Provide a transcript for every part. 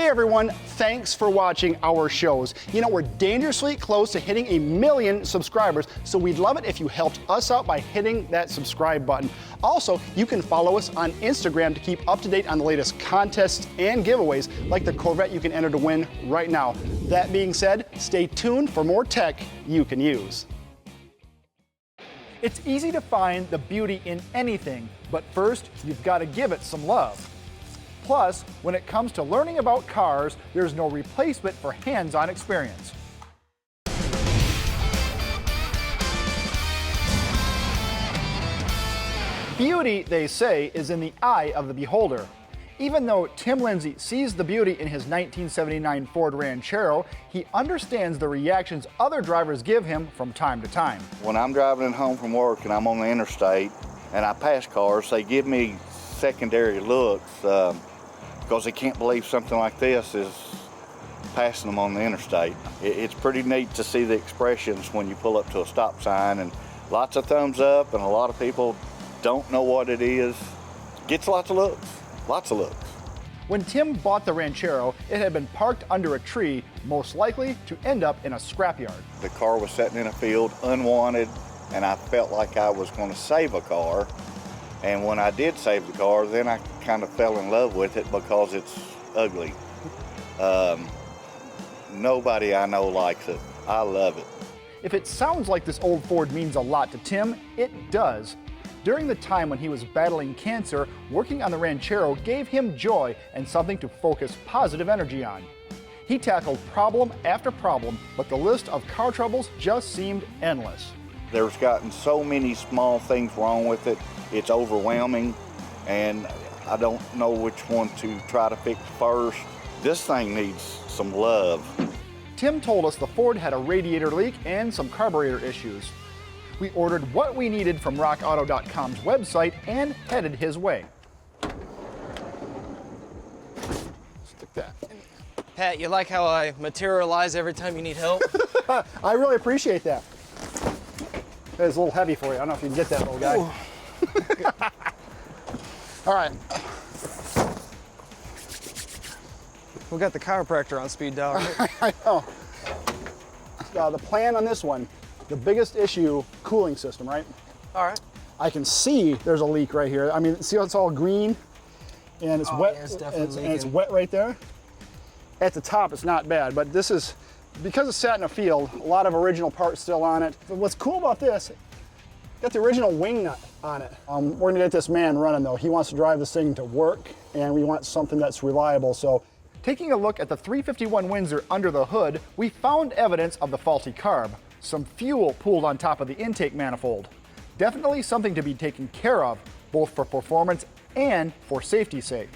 Hey everyone, thanks for watching our shows. You know, we're dangerously close to hitting 1 million subscribers, so we'd love it if you helped us out by hitting that subscribe button. Also, you can follow us on Instagram to keep up to date on the latest contests and giveaways, like the Corvette you can enter to win right now. That being said, stay tuned for more tech you can use. It's easy to find the beauty in anything, but first, you've got to give it some love. Plus, when it comes to learning about cars, there's no replacement for hands-on experience. Beauty, they say, is in the eye of the beholder. Even though Tim Lindsay sees the beauty in his 1979 Ford Ranchero, he understands the reactions other drivers give him from time to time. When I'm driving home from work and I'm on the interstate and I pass cars, they give me secondary looks because they can't believe something like this is passing them on the interstate. It's pretty neat to see the expressions when you pull up to a stop sign, and lots of thumbs up, and a lot of people don't know what it is. Gets lots of looks, lots of looks. When Tim bought the Ranchero, it had been parked under a tree, most likely to end up in a scrapyard. The car was sitting in a field unwanted, and I felt like I was going to save a car. And when I did save the car, then I kind of fell in love with it because it's ugly. Nobody I know likes it. I love it. If it sounds like this old Ford means a lot to Tim, it does. During the time when he was battling cancer, working on the Ranchero gave him joy and something to focus positive energy on. He tackled problem after problem, but the list of car troubles just seemed endless. There's gotten so many small things wrong with it. It's overwhelming, and I don't know which one to try to fix first. This thing needs some love. Tim told us the Ford had a radiator leak and some carburetor issues. We ordered what we needed from rockauto.com's website and headed his way. Stick that in. Pat, you like how I materialize every time you need help? I really appreciate that. It's a little heavy for you. I don't know if you can get that, little guy. All right. We got the chiropractor on speed dial. Right? I know. The plan on this one, the biggest issue, cooling system, right? All right. I can see there's a leak right here. I mean, see how it's all green and it's wet, yeah, it's definitely and it's wet right there. At the top, it's not bad, but this is, because it's sat in a field, a lot of original parts still on it. But what's cool about this, got the original wing nut on it. We're gonna get this man running though. He wants to drive this thing to work, and we want something that's reliable. So, taking a look at the 351 Windsor under the hood, we found evidence of the faulty carb. Some fuel pooled on top of the intake manifold. Definitely something to be taken care of, both for performance and for safety's sake.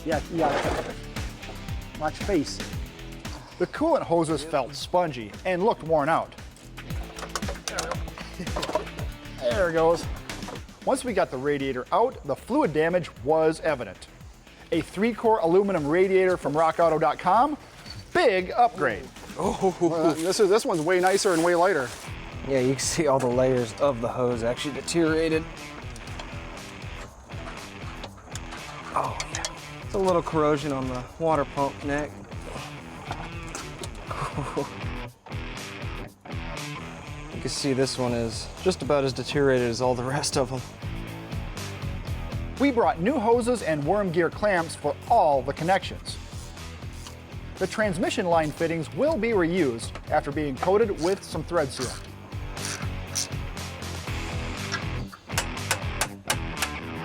Yep. Yeah. Watch face. The coolant hoses felt spongy and looked worn out. There it goes. Once we got the radiator out, the fluid damage was evident. A 3-core aluminum radiator from rockauto.com, big upgrade. Oh, This one's way nicer and way lighter. yeah, you can see all the layers of the hose actually deteriorated. Oh, yeah. It's a little corrosion on the water pump neck. You can see this one is just about as deteriorated as all the rest of them. We brought new hoses and worm gear clamps for all the connections. The transmission line fittings will be reused after being coated with some thread seal.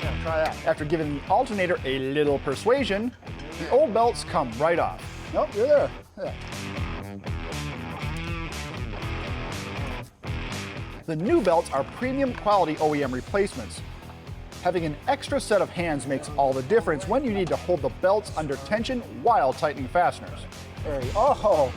Yeah, try that. After giving the alternator a little persuasion, the old belts come right off. Nope, you're there. Yeah. The new belts are premium quality OEM replacements. Having an extra set of hands makes all the difference when you need to hold the belts under tension while tightening fasteners. There you go. Oh.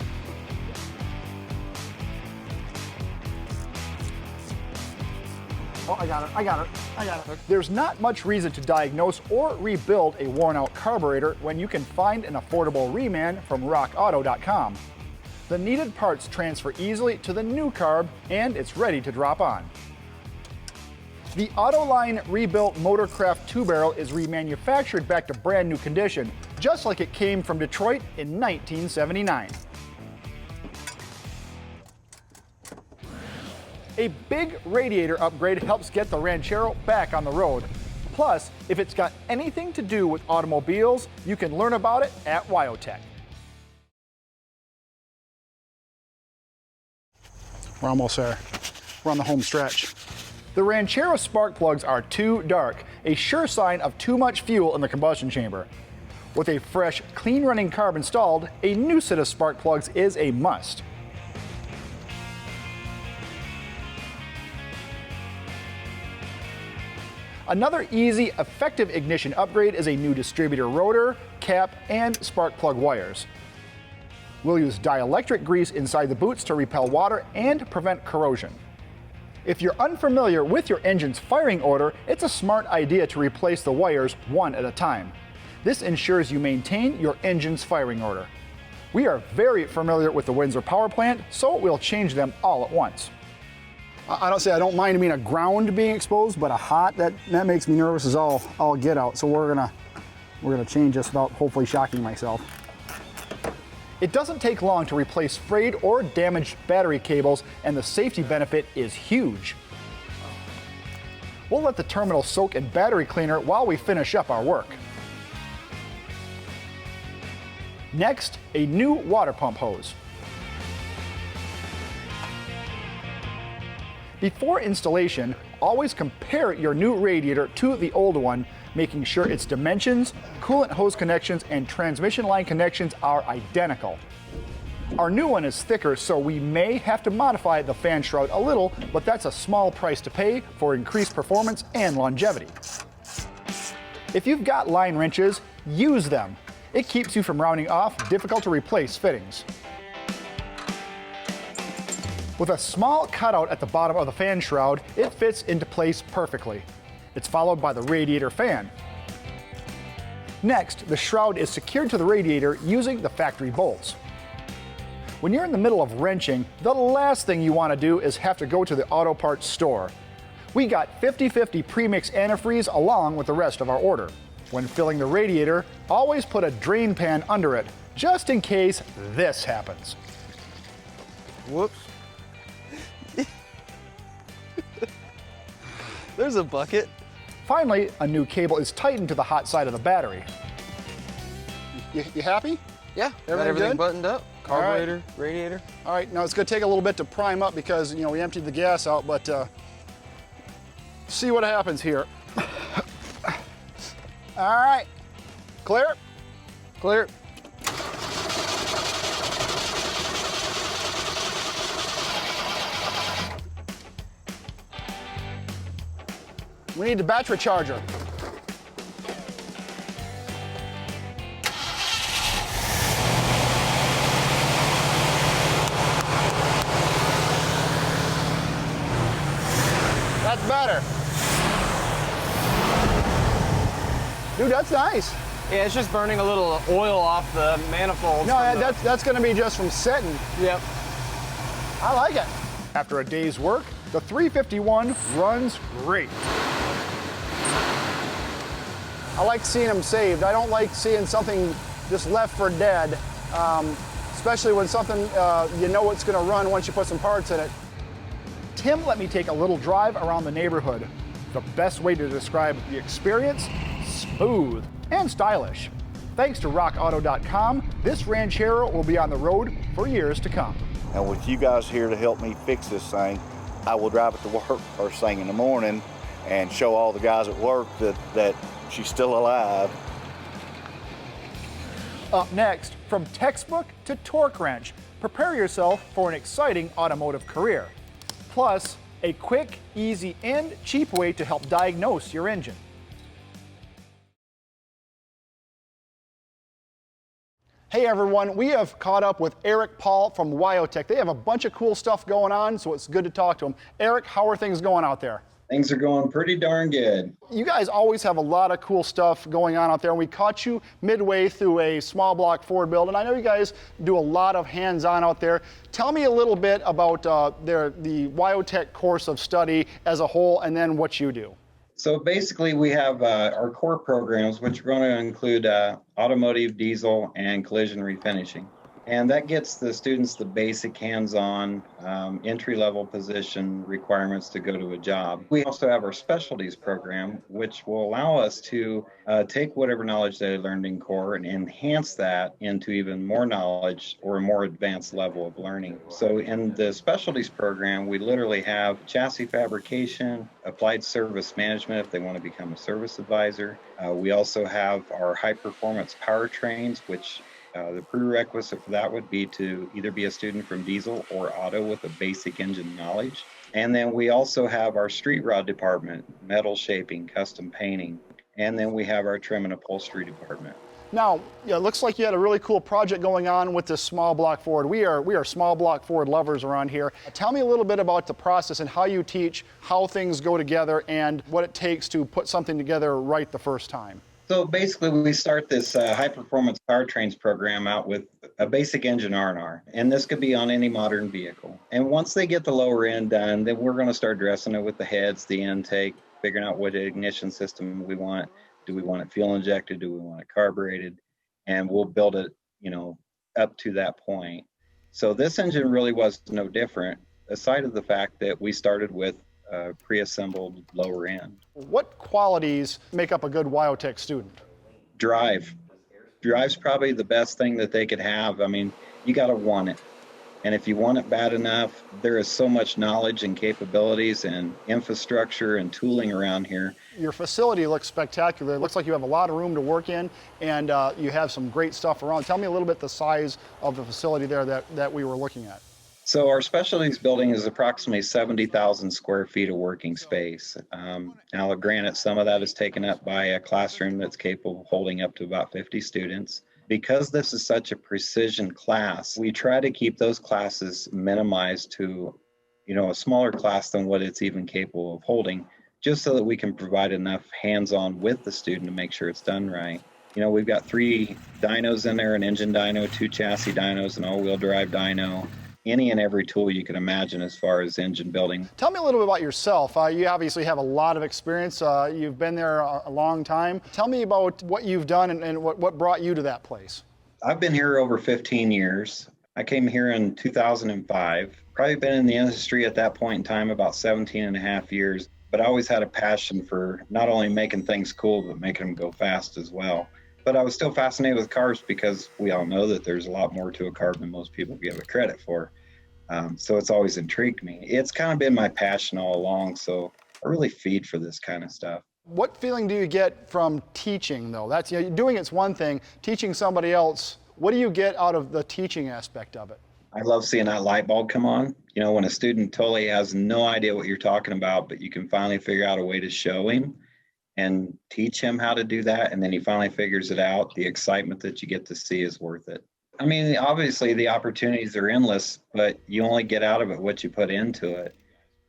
Oh, I got it. There's not much reason to diagnose or rebuild a worn out carburetor when you can find an affordable reman from rockauto.com. The needed parts transfer easily to the new carb, and it's ready to drop on. The Autoline rebuilt Motorcraft 2-barrel is remanufactured back to brand new condition, just like it came from Detroit in 1979. A big radiator upgrade helps get the Ranchero back on the road. Plus, if it's got anything to do with automobiles, you can learn about it at WyoTech. We're almost there. We're on the home stretch. The Ranchero spark plugs are too dark, a sure sign of too much fuel in the combustion chamber. With a fresh, clean running carb installed, a new set of spark plugs is a must. Another easy, effective ignition upgrade is a new distributor rotor, cap, and spark plug wires. We'll use dielectric grease inside the boots to repel water and prevent corrosion. If you're unfamiliar with your engine's firing order, it's a smart idea to replace the wires one at a time. This ensures you maintain your engine's firing order. We are very familiar with the Windsor power plant, so we'll change them all at once. I don't mind being a ground being exposed, but a hot, that makes me nervous as all get out. So we're gonna change this without hopefully shocking myself. It doesn't take long to replace frayed or damaged battery cables, and the safety benefit is huge. We'll let the terminal soak in battery cleaner while we finish up our work. Next, a new water pump hose. Before installation, always compare your new radiator to the old one, making sure its dimensions, coolant hose connections, and transmission line connections are identical. Our new one is thicker, so we may have to modify the fan shroud a little, but that's a small price to pay for increased performance and longevity. If you've got line wrenches, use them. It keeps you from rounding off difficult to replace fittings. With a small cutout at the bottom of the fan shroud, it fits into place perfectly. It's followed by the radiator fan. Next, the shroud is secured to the radiator using the factory bolts. When you're in the middle of wrenching, the last thing you want to do is have to go to the auto parts store. We got 50/50 premix antifreeze along with the rest of our order. When filling the radiator, always put a drain pan under it, just in case this happens. Whoops. There's a bucket. Finally, a new cable is tightened to the hot side of the battery. You happy? Yeah, got Everything everything good? buttoned up. Carburetor, radiator. All right, now it's gonna take a little bit to prime up because, we emptied the gas out, but see what happens here. All right, clear? Clear. We need the battery charger. That's better. Dude, that's nice. Yeah, it's just burning a little oil off the manifold. No, that's gonna be just from setting. Yep. I like it. After a day's work, the 351 runs great. I like seeing them saved. I don't like seeing something just left for dead, especially when something you know it's gonna run once you put some parts in it. Tim let me take a little drive around the neighborhood. The best way to describe the experience, smooth and stylish. Thanks to rockauto.com, this Ranchero will be on the road for years to come. And with you guys here to help me fix this thing, I will drive it to work first thing in the morning and show all the guys at work that she's still alive. Up next, from textbook to torque wrench, prepare yourself for an exciting automotive career. Plus, a quick, easy, and cheap way to help diagnose your engine. Hey everyone, we have caught up with Eric Paul from WyoTech. They have a bunch of cool stuff going on, so it's good to talk to them. Eric, how are things going out there? Things are going pretty darn good. You guys always have a lot of cool stuff going on out there, and we caught you midway through a small block Ford build, and I know you guys do a lot of hands-on out there. Tell me a little bit about the WyoTech course of study as a whole, and then what you do. So basically we have our core programs, which are going to include automotive, diesel, and collision refinishing. And that gets the students the basic hands-on entry-level position requirements to go to a job. We also have our specialties program, which will allow us to take whatever knowledge they learned in core and enhance that into even more knowledge or a more advanced level of learning. So in the specialties program, we literally have chassis fabrication, applied service management if they want to become a service advisor. We also have our high-performance powertrains, which the prerequisite for that would be to either be a student from diesel or auto with a basic engine knowledge. And then we also have our street rod department, metal shaping, custom painting. And then we have our trim and upholstery department. Now, yeah, it looks like you had a really cool project going on with this small block Ford. We are small block Ford lovers around here. Tell me a little bit about the process and how you teach, how things go together, and what it takes to put something together right the first time. So basically, we start this high-performance powertrains program out with a basic engine R&R, and this could be on any modern vehicle. And once they get the lower end done, then we're going to start dressing it with the heads, the intake, figuring out what ignition system we want. Do we want it fuel injected? Do we want it carbureted? And we'll build it, up to that point. So this engine really was no different, aside of the fact that we started with pre-assembled lower end. What qualities make up a good WyoTech student? Drive. Drive's probably the best thing that they could have. I mean, you got to want it. And if you want it bad enough, there is so much knowledge and capabilities and infrastructure and tooling around here. Your facility looks spectacular. It looks like you have a lot of room to work in, and you have some great stuff around. Tell me a little bit the size of the facility there that we were looking at. So our specialties building is approximately 70,000 square feet of working space. Now, granted, some of that is taken up by a classroom that's capable of holding up to about 50 students. Because this is such a precision class, we try to keep those classes minimized to, a smaller class than what it's even capable of holding, just so that we can provide enough hands-on with the student to make sure it's done right. We've got 3 dynos in there, an engine dyno, 2 chassis dynos, an all-wheel drive dyno, any and every tool you can imagine as far as engine building. Tell me a little bit about yourself. You obviously have a lot of experience. You've been there a long time. Tell me about what you've done and what brought you to that place. I've been here over 15 years. I came here in 2005. Probably been in the industry at that point in time about 17 and a half years, but I always had a passion for not only making things cool, but making them go fast as well. But I was still fascinated with cars because we all know that there's a lot more to a car than most people give it credit for. So it's always intrigued me. It's kind of been my passion all along, so I really feed for this kind of stuff. What feeling do you get from teaching, though? That's, doing it's one thing, teaching somebody else, what do you get out of the teaching aspect of it? I love seeing that light bulb come on. When a student totally has no idea what you're talking about, but you can finally figure out a way to show him and teach him how to do that, and then he finally figures it out, the excitement that you get to see is worth it. I mean, obviously the opportunities are endless, but you only get out of it what you put into it.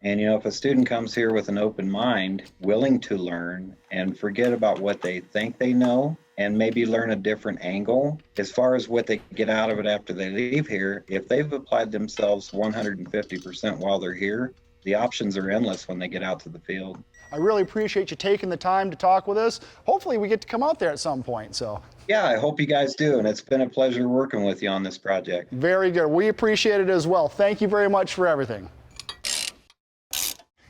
And, if a student comes here with an open mind, willing to learn and forget about what they think they know and maybe learn a different angle, as far as what they get out of it after they leave here, if they've applied themselves 150% while they're here, the options are endless when they get out to the field. I really appreciate you taking the time to talk with us. Hopefully we get to come out there at some point. So. Yeah, I hope you guys do, and it's been a pleasure working with you on this project. Very good. We appreciate it as well. Thank you very much for everything.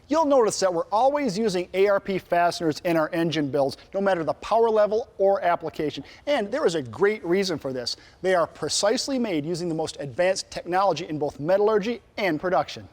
You'll notice that we're always using ARP fasteners in our engine builds, no matter the power level or application. And there is a great reason for this. They are precisely made using the most advanced technology in both metallurgy and production.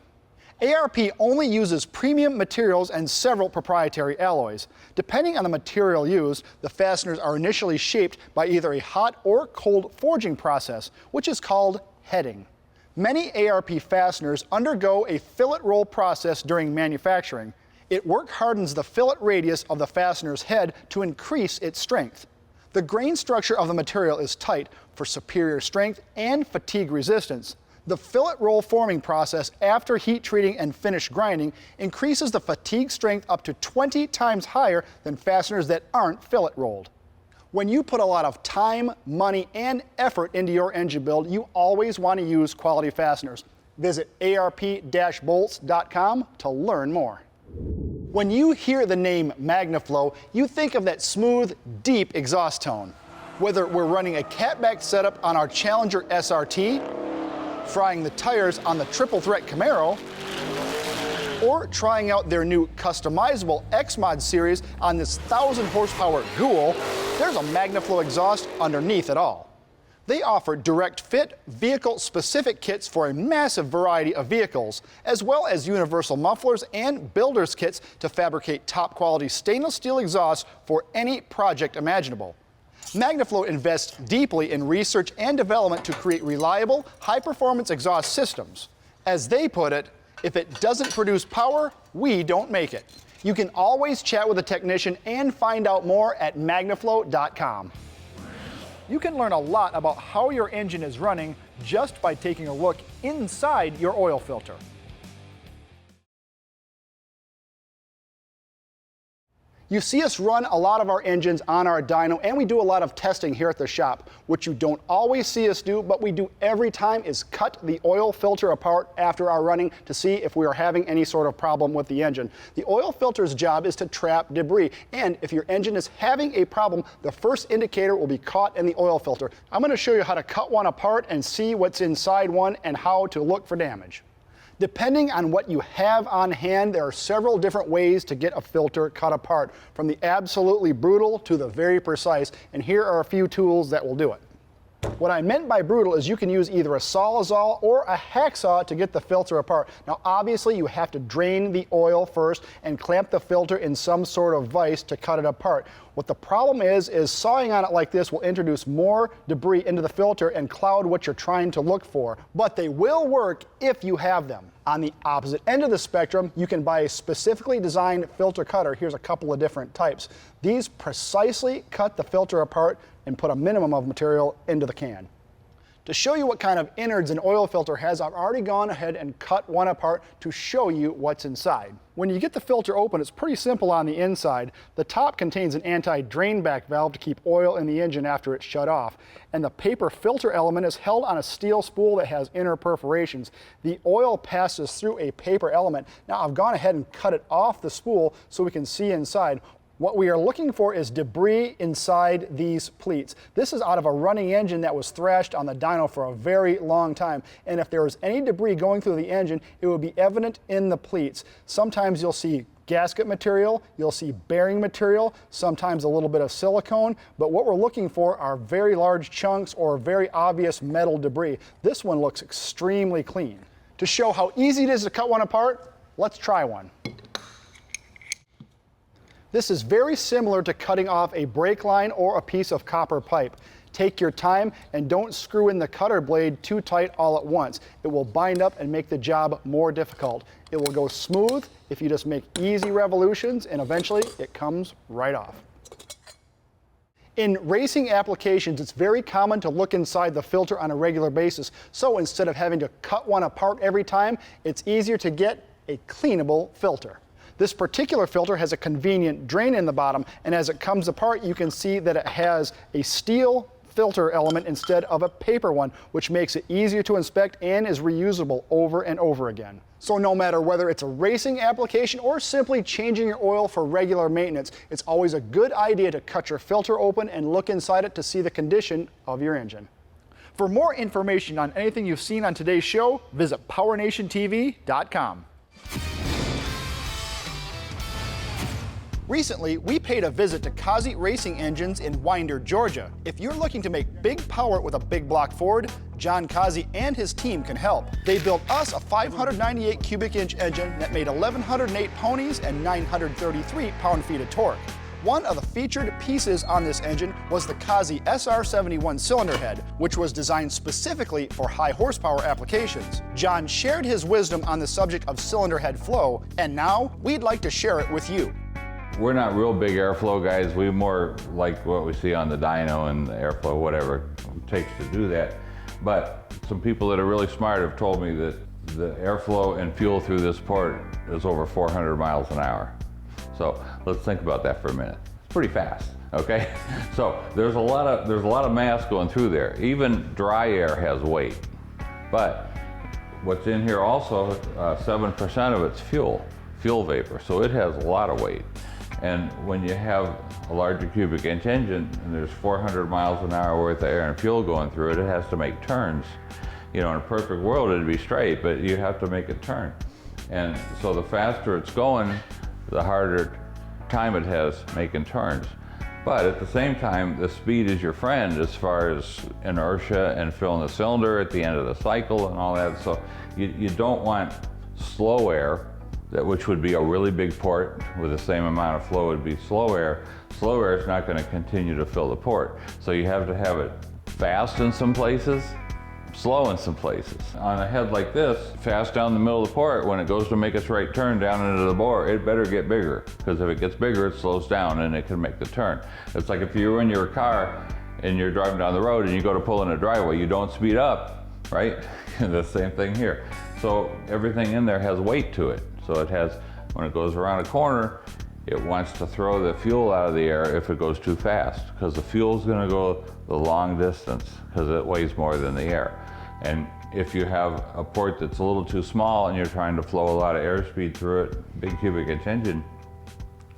ARP only uses premium materials and several proprietary alloys. Depending on the material used, the fasteners are initially shaped by either a hot or cold forging process, which is called heading. Many ARP fasteners undergo a fillet roll process during manufacturing. It work hardens the fillet radius of the fastener's head to increase its strength. The grain structure of the material is tight for superior strength and fatigue resistance. The fillet roll forming process after heat treating and finish grinding increases the fatigue strength up to 20 times higher than fasteners that aren't fillet rolled. When you put a lot of time, money, and effort into your engine build, you always want to use quality fasteners. Visit arp-bolts.com to learn more. When you hear the name Magnaflow, you think of that smooth, deep exhaust tone. Whether we're running a catback setup on our Challenger SRT, frying the tires on the triple threat Camaro, or trying out their new customizable X-Mod series on this 1,000 horsepower Ghoul, there's a Magnaflow exhaust underneath it all. They offer direct fit, vehicle-specific kits for a massive variety of vehicles, as well as universal mufflers and builder's kits to fabricate top-quality stainless steel exhausts for any project imaginable. Magnaflow invests deeply in research and development to create reliable, high-performance exhaust systems. As they put it, if it doesn't produce power, we don't make it. You can always chat with a technician and find out more at magnaflow.com. You can learn a lot about how your engine is running just by taking a look inside your oil filter. You see us run a lot of our engines on our dyno, and we do a lot of testing here at the shop. What you don't always see us do, but we do every time, is cut the oil filter apart after our running to see if we are having any sort of problem with the engine. The oil filter's job is to trap debris, and if your engine is having a problem, the first indicator will be caught in the oil filter. I'm going to show you how to cut one apart and see what's inside one and how to look for damage. Depending on what you have on hand, there are several different ways to get a filter cut apart, from the absolutely brutal to the very precise, and here are a few tools that will do it. What I meant by brutal is you can use either a Sawzall or a hacksaw to get the filter apart. Now obviously you have to drain the oil first and clamp the filter in some sort of vise to cut it apart. What the problem is sawing on it like this will introduce more debris into the filter and cloud what you're trying to look for, but they will work if you have them. On the opposite end of the spectrum, you can buy a specifically designed filter cutter. Here's a couple of different types. These precisely cut the filter apart and put a minimum of material into the can. To show you what kind of innards an oil filter has, I've already gone ahead and cut one apart to show you what's inside. When you get the filter open, it's pretty simple on the inside. The top contains an anti-drain back valve to keep oil in the engine after it's shut off. And the paper filter element is held on a steel spool that has inner perforations. The oil passes through a paper element. Now I've gone ahead and cut it off the spool so we can see inside. What we are looking for is debris inside these pleats. This is out of a running engine that was thrashed on the dyno for a very long time. And if there was any debris going through the engine, it would be evident in the pleats. Sometimes you'll see gasket material, you'll see bearing material, sometimes a little bit of silicone, but what we're looking for are very large chunks or very obvious metal debris. This one looks extremely clean. To show how easy it is to cut one apart, let's try one. This is very similar to cutting off a brake line or a piece of copper pipe. Take your time and don't screw in the cutter blade too tight all at once. It will bind up and make the job more difficult. It will go smooth if you just make easy revolutions, and eventually it comes right off. In racing applications, it's very common to look inside the filter on a regular basis. So instead of having to cut one apart every time, it's easier to get a cleanable filter. This particular filter has a convenient drain in the bottom, and as it comes apart, you can see that it has a steel filter element instead of a paper one, which makes it easier to inspect and is reusable over and over again. So no matter whether it's a racing application or simply changing your oil for regular maintenance, it's always a good idea to cut your filter open and look inside it to see the condition of your engine. For more information on anything you've seen on today's show, visit PowerNationTV.com. Recently, we paid a visit to Kazi Racing Engines in Winder, Georgia. If you're looking to make big power with a big block Ford, John Kazi and his team can help. They built us a 598 cubic inch engine that made 1,108 ponies and 933 pound-feet of torque. One of the featured pieces on this engine was the Kazi SR71 cylinder head, which was designed specifically for high horsepower applications. John shared his wisdom on the subject of cylinder head flow, and now we'd like to share it with you. We're not real big airflow guys. We more like what we see on the dyno and the airflow, whatever it takes to do that. But Some people that are really smart have told me that the airflow and fuel through this port is over 400 miles an hour. So let's think about that for a minute. It's pretty fast, okay? So there's a lot of mass going through there. Even dry air has weight. But what's in here also, 7% of it's fuel vapor. So it has a lot of weight. And when you have a larger cubic inch engine and there's 400 miles an hour worth of air and fuel going through it, it has to make turns. You know, in a perfect world, it'd be straight, but you have to make it turn. And so the faster it's going, the harder time it has making turns. But at the same time, the speed is your friend as far as inertia and filling the cylinder at the end of the cycle and all that. So you don't want slow air, which would be a really big port with the same amount of flow would be slow air. Slow air is not going to continue to fill the port. So you have to have it fast in some places, slow in some places. On a head like this, fast down the middle of the port, when it goes to make its right turn down into the bore, it better get bigger, because if it gets bigger, it slows down and it can make the turn. It's like if you're in your car and you're driving down the road and you go to pull in a driveway, you don't speed up, right? The same thing here. So everything in there has weight to it. So it has, when it goes around a corner, it wants to throw the fuel out of the air if it goes too fast, because the fuel's going to go the long distance because it weighs more than the air. And if you have a port that's a little too small and you're trying to flow a lot of airspeed through it, big cubic inch engine,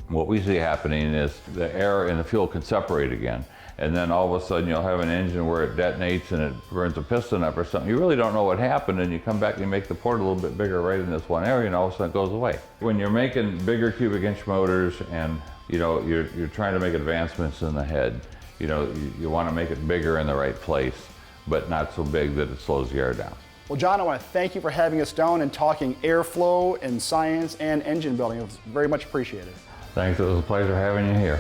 what we see happening is the air and the fuel can separate again. And then all of a sudden you'll have an engine where it detonates and it burns a piston up or something. You really don't know what happened, and you come back and you make the port a little bit bigger right in this one area, and all of a sudden it goes away. When you're making bigger cubic inch motors and you're trying to make advancements in the head, you want to make it bigger in the right place, but not so big that it slows the air down. Well, John, I want to thank you for having us down and talking airflow and science and engine building. It was very much appreciated. Thanks, it was a pleasure having you here.